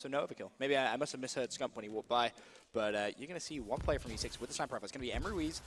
So no overkill. Maybe I must have misheard Scump when he walked by, but you're going to see one player from E6 with the sniper rifle. It's going to be Emery Ruiz.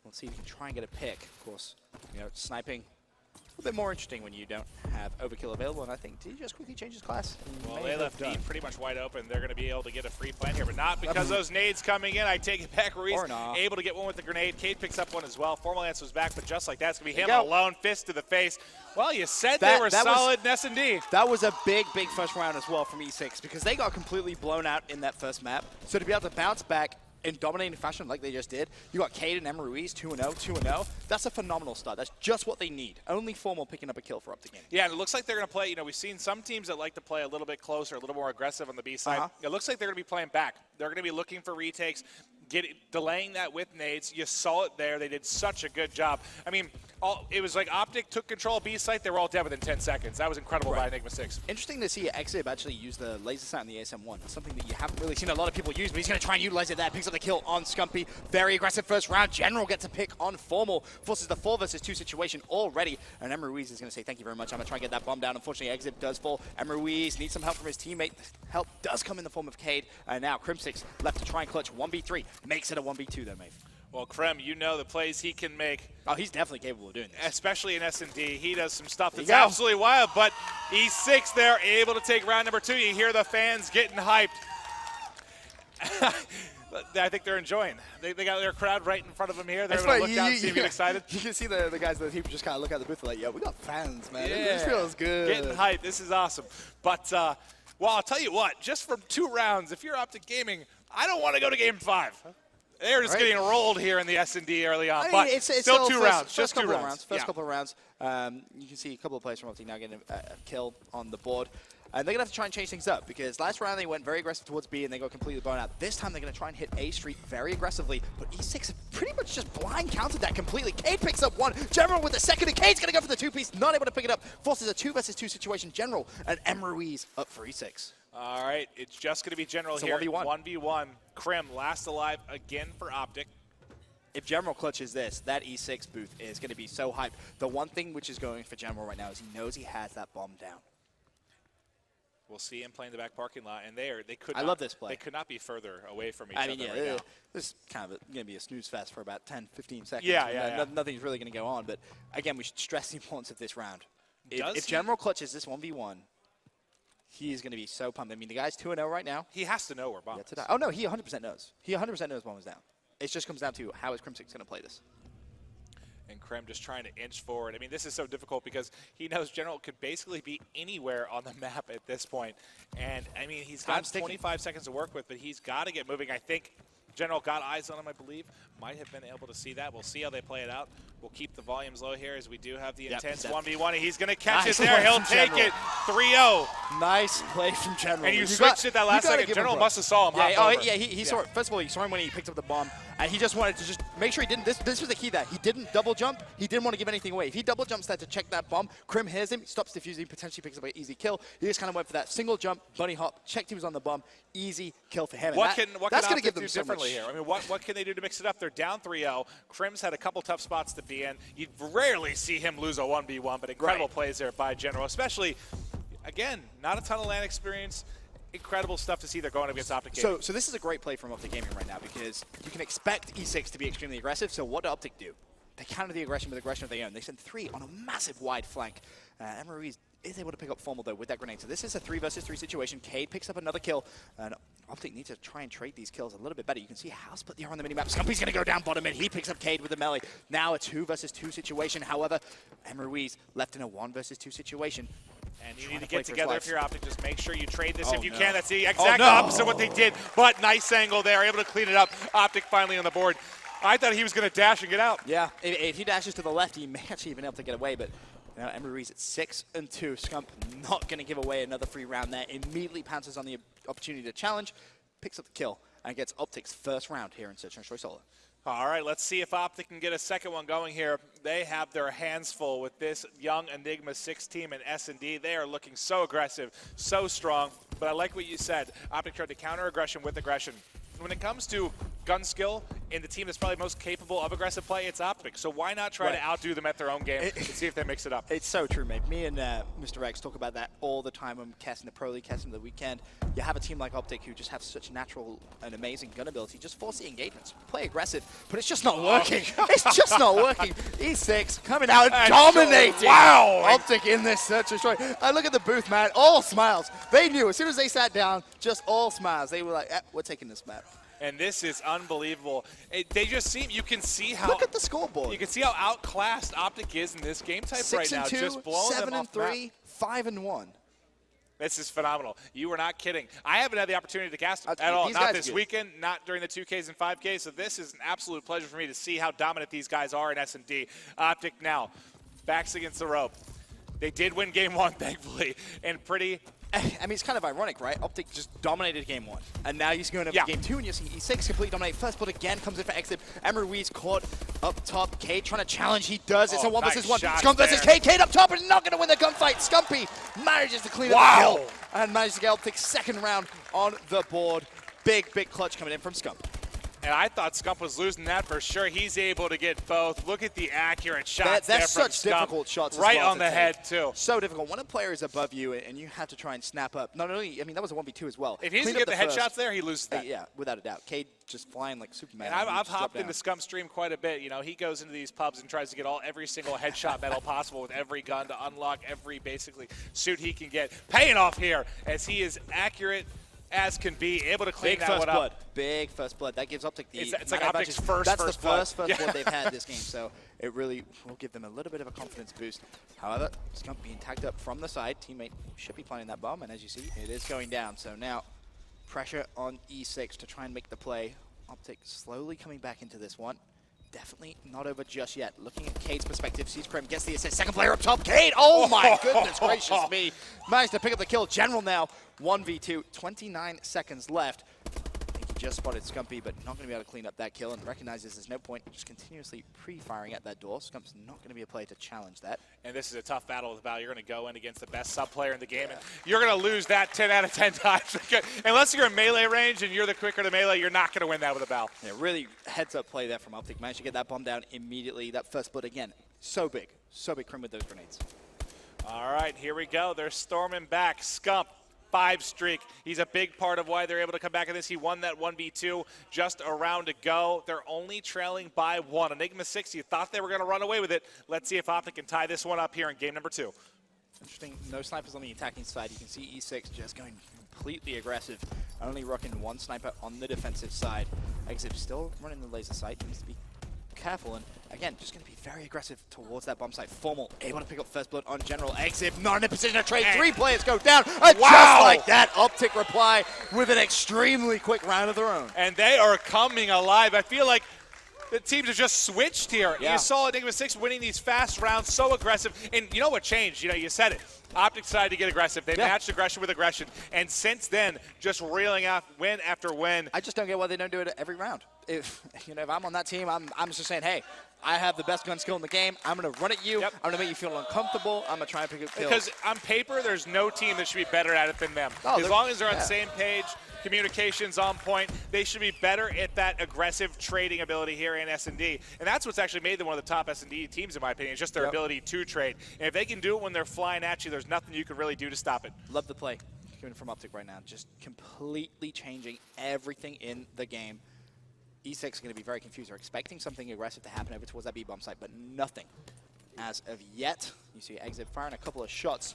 Let's see if he can try and get a pick. Of course, sniping a bit more interesting when you don't have overkill available, and I think, did he just quickly change his class? Well, they left B pretty much wide open. They're going to be able to get a free plan here, but not because those nades coming in. I take it back. Ruiz able to get one with the grenade. Cade picks up one as well. Formal Lance was back, but just like that, it's going to be him alone, fist to the face. Well, you said they were solid in S&D. That was a big, big first round as well from E6 because they got completely blown out in that first map. So to be able to bounce back in dominating fashion like they just did, you got Cade and Emery Ruiz 2-0, 2-0. That's a phenomenal start. That's just what they need. Only Formal picking up a kill for Optic Gaming. Yeah, and it looks like they're going to play, we've seen some teams that like to play a little bit closer, a little more aggressive on the B side. It looks like they're going to be playing back. They're going to be looking for retakes, delaying that with nades. You saw it there. They did such a good job. I mean, it was like Optic took control of B site. They were all dead within 10 seconds. That was incredible by Enigma 6. Interesting to see Exib actually use the laser sight on the ASM-1. Something that you haven't really seen a lot of people use, but he's going to try and utilize it there. Picks up the kill on Scumpy. Very aggressive first round. General gets a pick on Formal. Forces the 4 versus 2 situation already. And Emery Ruiz is going to say, thank you very much. I'm going to try and get that bomb down. Unfortunately, Exib does fall. Emery Ruiz needs some help from his teammate. Help does come in the form of Cade. And now Crim6 left to try and clutch 1v3. Makes it a 1v2 though, mate. Well, Krem, you know the plays he can make. Oh, he's definitely capable of doing this. Especially in S&D. He does some stuff that's absolutely wild, but E6 there, able to take round number 2. You hear the fans getting hyped. I think they're enjoying. They got their crowd right in front of them here. They're going to look down and see them get excited. You can see the guys that he just kind of look out the booth like, yo, we got fans, man. Yeah. This feels good. Getting hyped. This is awesome. But, well, I'll tell you what, just from 2 rounds, if you're Optic Gaming, I don't want to go to Game 5. They're just getting rolled here in the S&D early on, but it's still 2 rounds. Just 2 rounds. First couple of rounds. You can see a couple of players from Optic now getting a kill on the board. And they're going to have to try and change things up because last round they went very aggressive towards B and they got completely blown out. This time they're going to try and hit A Street very aggressively, but E6 pretty much just blind countered that completely. Cade picks up 1. General with the second, and Cade's going to go for the 2-piece. Not able to pick it up. Forces a 2 versus 2 situation. General and Emery Ruiz up for E6. All right, it's just going to be General here. 1v1. Krim last alive again for Optic. If General clutches this, that E6 booth is going to be so hyped. The one thing which is going for General right now is he knows he has that bomb down. We'll see him playing the back parking lot, and they could. I love this play. They could not be further away from each other right now. This is kind of going to be a snooze fest for about 10, 15 seconds. Yeah. Nothing's really going to go on, but again, we should stress the importance of this round. If General clutches this 1v1, he is going to be so pumped. I mean, the guy's 2-0 right now. He has to know where bomb is. Oh, no, he 100% knows. He 100% knows bomb is down. It just comes down to how is Crim6 going to play this. And Krem just trying to inch forward. I mean, this is so difficult because he knows General could basically be anywhere on the map at this point. And, I mean, he's got 25 seconds to work with, but he's got to get moving. I think General got eyes on him, I believe. Might have been able to see that. We'll see how they play it out. We'll keep the volumes low here as we do have the intense 1v1. He's going to catch it there. He'll take it. 3-0. Nice play from General. And you switched it that last second. General must have saw him. He saw it. First of all, he saw him when he picked up the bomb. And he just wanted to just make sure he didn't. This was the key there. He didn't double jump. He didn't want to give anything away. If he double jumps there to check that bomb, Krim hears him, stops defusing, potentially picks up an easy kill. He just kind of went for that single jump, bunny hop, checked he was on the bomb, easy kill for him. What can Optic do differently here? I mean, what can they do to mix it up? They're down 3-0. Krim's had a couple tough spots to be in. You rarely see him lose a 1v1, but incredible plays there by General, especially, again, not a ton of LAN experience. Incredible stuff to see they're going against Optic Gaming. So this is a great play from Optic Gaming right now because you can expect E6 to be extremely aggressive. So what do Optic do? They counter the aggression with aggression of their own. They send 3 on a massive wide flank. Emery Ruiz is able to pick up Formal, though, with that grenade. So this is a 3 versus 3 situation. Cade picks up another kill. And Optic needs to try and trade these kills a little bit better. You can see how split they are on the minimap. Scumpy's going to go down bottom mid. He picks up Cade with the melee. Now a 2 versus 2 situation. However, Emery Ruiz left in a 1 versus 2 situation. And you need to get together if you're Optic. Just make sure you trade this if you can. That's the exact opposite of what they did. But nice angle there. Able to clean it up. Optic finally on the board. I thought he was going to dash and get out. Yeah, if he dashes to the left, he may actually been able to get away. But now Emery Ruiz at 6-2. Scump not going to give away another free round there. Immediately pounces on the opportunity to challenge. Picks up the kill and gets Optic's first round here in Search and Destroy Solo. All right, let's see if Optic can get a second one going here. They have their hands full with this young Enigma 6 team in S&D. They are looking so aggressive, so strong. But I like what you said. Optic tried to counter aggression with aggression. When it comes to gun skill in the team that's probably most capable of aggressive play, it's Optic. So why not try to outdo them at their own game and see if they mix it up? It's so true, mate. Me and Mr. X talk about that all the time when we're casting the Pro League, casting the weekend. You have a team like Optic who just have such natural and amazing gun ability. Just force the engagements, play aggressive, but it's just not working. It's just not working. E6 coming out and dominating. Wow! Optic in this search and destroy. I look at the booth, man. All smiles. They knew as soon as they sat down, just all smiles. They were like, we're taking this map. And this is unbelievable. They just seem, you can see how. Look at the scoreboard. You can see how outclassed Optic is in this game type right now. 6-2, just blowing them off 7-3, 5-1. This is phenomenal. You were not kidding. I haven't had the opportunity to cast them at all. Not this weekend, not during the 2Ks and 5Ks. So this is an absolute pleasure for me to see how dominant these guys are in S&D. Optic now, backs against the rope. They did win game 1, thankfully, and pretty. I mean, it's kind of ironic, right? Optic just dominated game 1, and now he's going up to game 2, and you see E6 completely dominate. First blood again comes in for Exit. Emery Ruiz caught up top. Cade trying to challenge. He does. It's a 1 versus 1. Scump versus Cade. Cade up top, and not going to win the gunfight. Scumpy manages to clean up the kill and manages to get Optic's second round on the board. Big, big clutch coming in from Scump. And I thought Scump was losing that for sure. He's able to get both. Look at the accurate shots there from Scump. That's such difficult shots as right well on the head, too. So difficult. When a player is above you and you have to try and snap up, not only, I mean, that was a 1v2 as well. If he doesn't get the headshots there, he loses that. Yeah, without a doubt. Cade just flying like Superman. And I've hopped into Scump's stream quite a bit. You know, he goes into these pubs and tries to get every single headshot medal possible with every gun to unlock every, basically, suit he can get. Paying off here as he is accurate as can be, able to clean that one up. Big first blood. That gives Optic the... It's like Optic's first first blood they've had this game, so it really will give them a little bit of a confidence boost. However, Scump being tagged up from the side. Teammate should be planting that bomb, and as you see, it is going down. So now, pressure on E6 to try and make the play. Optic slowly coming back into this one. Definitely not over just yet. Looking at Cade's perspective, sees Krem, gets the assist. Second player up top, Cade! Oh my goodness gracious me. Managed to pick up the kill. General now, 1v2, 29 seconds left. I think he just spotted Scumpy, but not going to be able to clean up that kill and recognizes there's no point just continuously pre-firing at that door. Scump's not going to be a player to challenge that. And this is a tough battle with Val. You're going to go in against the best sub player in the game, and you're going to lose that 10 out of 10 times. Unless you're in melee range and you're the quicker to melee, you're not going to win that with a Val. Yeah, really heads-up play there from Optic. Managed to get that bomb down immediately. That first blood again, so big Krem with those grenades. All right, here we go. They're storming back. Scump, 5 streak. He's a big part of why they're able to come back in this. He won that 1v2 just a round to go. They're only trailing by 1. Enigma 6, you thought they were going to run away with it. Let's see if Optic can tie this one up here in game number 2. Interesting. No snipers on the attacking side. You can see E6 just going completely aggressive. Only rocking 1 sniper on the defensive side. Exit still running the laser sight. Needs to be careful, and again, just going to be very aggressive towards that bomb site. Formal, able to pick up first blood on General. Exit, not in a position to trade. 3 players go down, and just like that, Optic reply with an extremely quick round of their own. And they are coming alive. I feel like the teams have just switched here. You saw Enigma 6 winning these fast rounds, so aggressive. And you know what changed? You know, you said it. Optic decided to get aggressive. They matched aggression with aggression. And since then, just reeling out win after win. I just don't get why they don't do it every round. If I'm on that team, I'm just saying, hey, I have the best gun skill in the game. I'm going to run at you. I'm going to make you feel uncomfortable. I'm going to try and pick up kills. Because on paper, there's no team that should be better at it than them. As long as they're on the same page, communication's on point, they should be better at that aggressive trading ability here in S&D. And that's what's actually made them one of the top S&D teams, in my opinion, is just their ability to trade. And if they can do it when they're flying at you, there's nothing you can really do to stop it. Love the play coming from Optic right now. Just completely changing everything in the game. E6 is going to be very confused. They're expecting something aggressive to happen over towards that B-bomb site, but nothing as of yet. You see Exit firing a couple of shots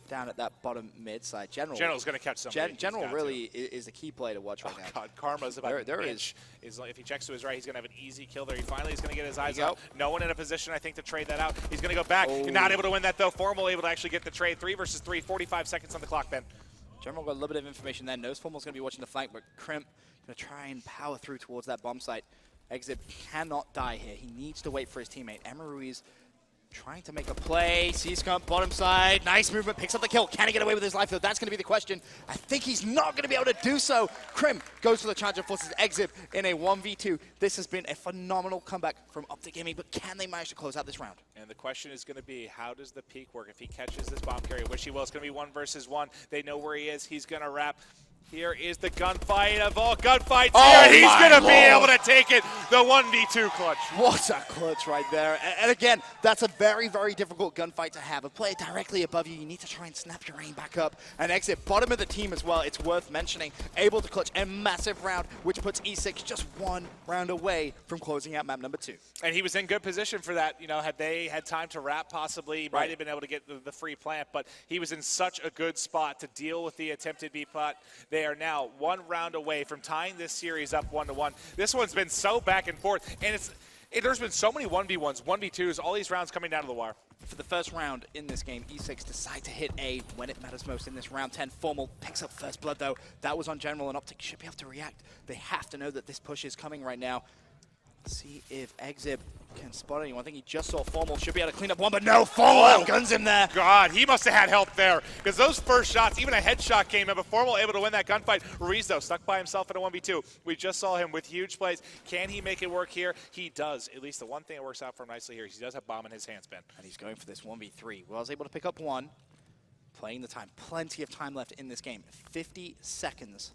down at that bottom mid side. General's going to catch somebody. General really is the key play to watch right now. God, Karma's about an inch. If he checks to his right, he's going to have an easy kill there. He finally is going to get his eyes out. No one in a position, I think, to trade that out. He's going to go back. Not able to win that, though. Formal able to actually get the trade. 3 versus 3, 45 seconds on the clock, Ben. General got a little bit of information there. Knows Formal's going to be watching the flank, but Crimp going to try and power through towards that bomb site. Exit cannot die here. He needs to wait for his teammate. Emery Ruiz trying to make a play. Scump, bottom side. Nice movement. Picks up the kill. Can he get away with his life, though? That's going to be the question. I think he's not going to be able to do so. Crim goes for the charge and forces Exit in a 1v2. This has been a phenomenal comeback from Optic Gaming, but can they manage to close out this round? And the question is going to be, how does the peak work if he catches this bomb carrier? Which he will. It's going to be 1 versus 1. They know where he is. He's going to wrap. Here is the gunfight of all gunfights Oh here, and he's my going to be Lord. able to take it, the 1v2 clutch. What a clutch right there. And again, that's a very, very difficult gunfight to have. A player directly above you, you need to try and snap your aim back up and exit. Bottom of the team as well, it's worth mentioning. Able to clutch a massive round, which puts E6 just one round away from closing out map number 2. And he was in good position for that. You know, had they had time to wrap, possibly, he might have been able to get the free plant, but he was in such a good spot to deal with the attempted B plot. They are now one round away from tying this series up 1-1. This one's been so back and forth, and there's been so many 1v1s, 1v2s, all these rounds coming down to the wire. For the first round in this game, E6 decide to hit A when it matters most in this round 10. Formal picks up first blood, though. That was on General, and Optic should be able to react. They have to know that this push is coming right now. Let's see if Exib can spot anyone. I think he just saw Formal. Should be able to clean up one, but no, Formal outguns him there. God, he must have had help there, because those first shots, even a headshot came in before Formal able to win that gunfight. Ruiz, though, stuck by himself in a 1v2. We just saw him with huge plays. Can he make it work here? He does. At least the one thing that works out for him nicely here is he does have bomb in his hands, Ben. And he's going for this 1v3. Well, I was able to pick up one. Playing the time. Plenty of time left in this game. 50 seconds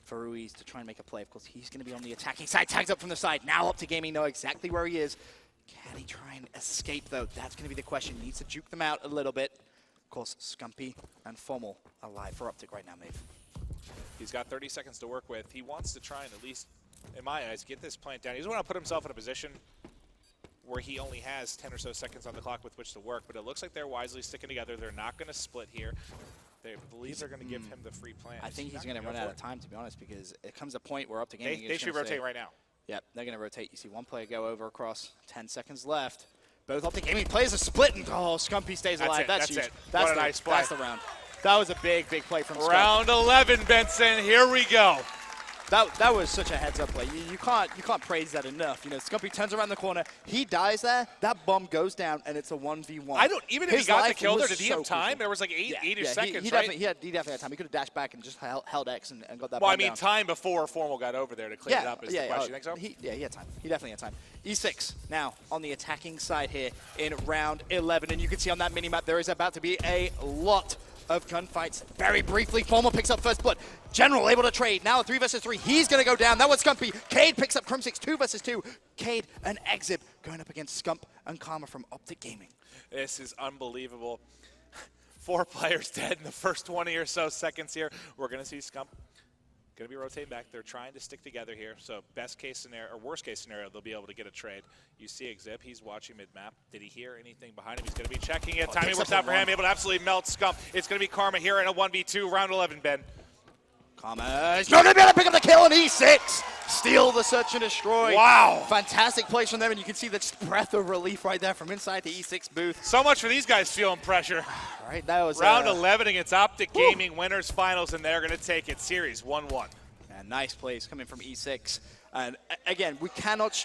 for Ruiz to try and make a play. Of course, he's going to be on the attacking side. Tags up from the side. Now Optic Gaming know exactly where he is. Can he try and escape, though? That's going to be the question. He needs to juke them out a little bit. Of course, Scumpy and Formal alive for Optic right now, Maeve. He's got 30 seconds to work with. He wants to try and at least, in my eyes, get this plant down. He doesn't want to put himself in a position where he only has 10 or so seconds on the clock with which to work, but it looks like they're wisely sticking together. They're not going to split here. They believe they're going to give him the free plant. I think he's going to run out of time, to be honest, because it comes a point where Optic Gaming They should rotate right now. Yep, they're going to rotate. You see one player go over across, 10 seconds left. Both Optic Gaming players are split, and Scumpy stays alive. That's huge. It. That's what a nice play. That's the round. That was a big, big play from Scump. Round 11, Benson. Here we go. That was such a heads-up play. You can't praise that enough. You know, Scumpy turns around the corner, he dies there, that bomb goes down, and it's a 1v1. Even if he got the kill there, did he have time? Crucial. There was like 8 seconds, he right? Definitely had time. He could have dashed back and just held X and got that Well, bomb I mean, down. time before Formal got over there to clean it up is the question. You think so? He had time. He definitely had time. E6 now on the attacking side here in round 11, and you can see on that mini-map there is about to be a lot of gunfights. Very briefly, Formal picks up first blood. General able to trade. Now 3 versus 3. He's going to go down. That was Scumpy. Cade picks up Crum6, 2 versus 2. Cade and Exib going up against Scump and Karma from Optic Gaming. This is unbelievable. 4 players dead in the first 20 or so seconds here. We're going to see Scump going to be rotating back. They're trying to stick together here. So best case scenario, or worst case scenario, they'll be able to get a trade. You see Exib, he's watching mid-map. Did he hear anything behind him? He's going to be checking it. Timing works out for him, able to absolutely melt Scump. It's going to be Karma here in a 1v2, round 11, Ben. Karma is not going to be able to pick up the kill, and E6 steal the search and destroy. Wow. Fantastic plays from them, and you can see the breath of relief right there from inside the E6 booth. So much for these guys feeling pressure. All right, that was round 11 against Optic Gaming, winners finals, and they're going to take it series 1-1. And nice plays coming from E6. And again, we cannot